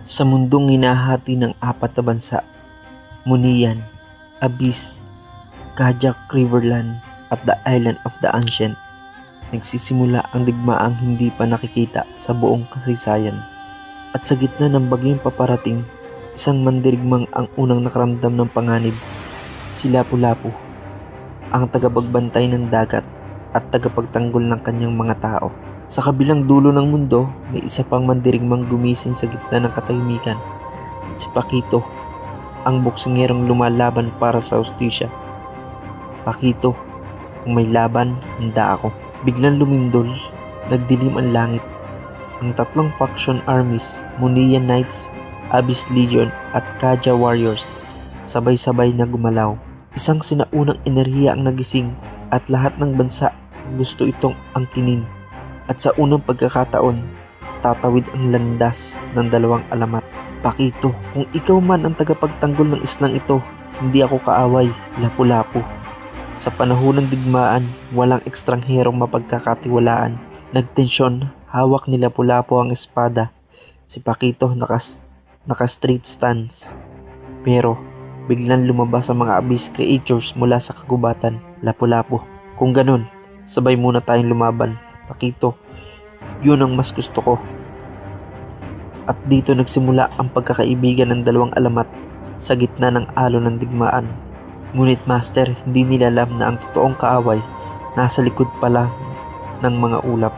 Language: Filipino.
Sa mundong hinahati ng apat na bansa, Munian, Abyss, Kajak Riverland at the Island of the Ancient, nagsisimula ang digmaang hindi pa nakikita sa buong kasaysayan. At sa gitna ng bagyong paparating, isang mandirigmang ang unang nakaramdam ng panganib, si Lapu-Lapu, ang tagapagbantay ng dagat at tagapagtanggol ng kanyang mga tao. Sa kabilang dulo ng mundo, may isa pang mandirigmang gumising sa gitna ng katahimikan, si Pakito, ang boksingerong lumalaban para sa hustisya. Pakito, kung may laban, handa ako. Biglang lumindol, nagdilim ang langit. Ang tatlong faction armies, Munian Knights, Abyss Legion at Kaja Warriors, sabay-sabay na gumalaw. Isang sinaunang enerhiya ang nagising at lahat ng bansa gusto itong angkinin. At sa unang pagkakataon, tatawid ang landas ng dalawang alamat. Pakito, kung ikaw man ang tagapagtanggol ng islang ito, hindi ako kaaway, Lapu-Lapu. Sa panahon ng digmaan, walang ekstrangherong mapagkakatiwalaan. Nagtensyon, hawak ni Lapu-Lapu ang espada. Si Pakito naka straight stance. Pero biglang lumabas ang mga abyss creatures mula sa kagubatan. Lapu-Lapu, kung ganun, sabay muna tayong lumaban. Pakito, yun ang mas gusto ko. At dito nagsimula ang pagkakaibigan ng dalawang alamat sa gitna ng alon ng digmaan. Ngunit Master, hindi nila alam na ang totoong kaaway nasa likod pala ng mga ulap.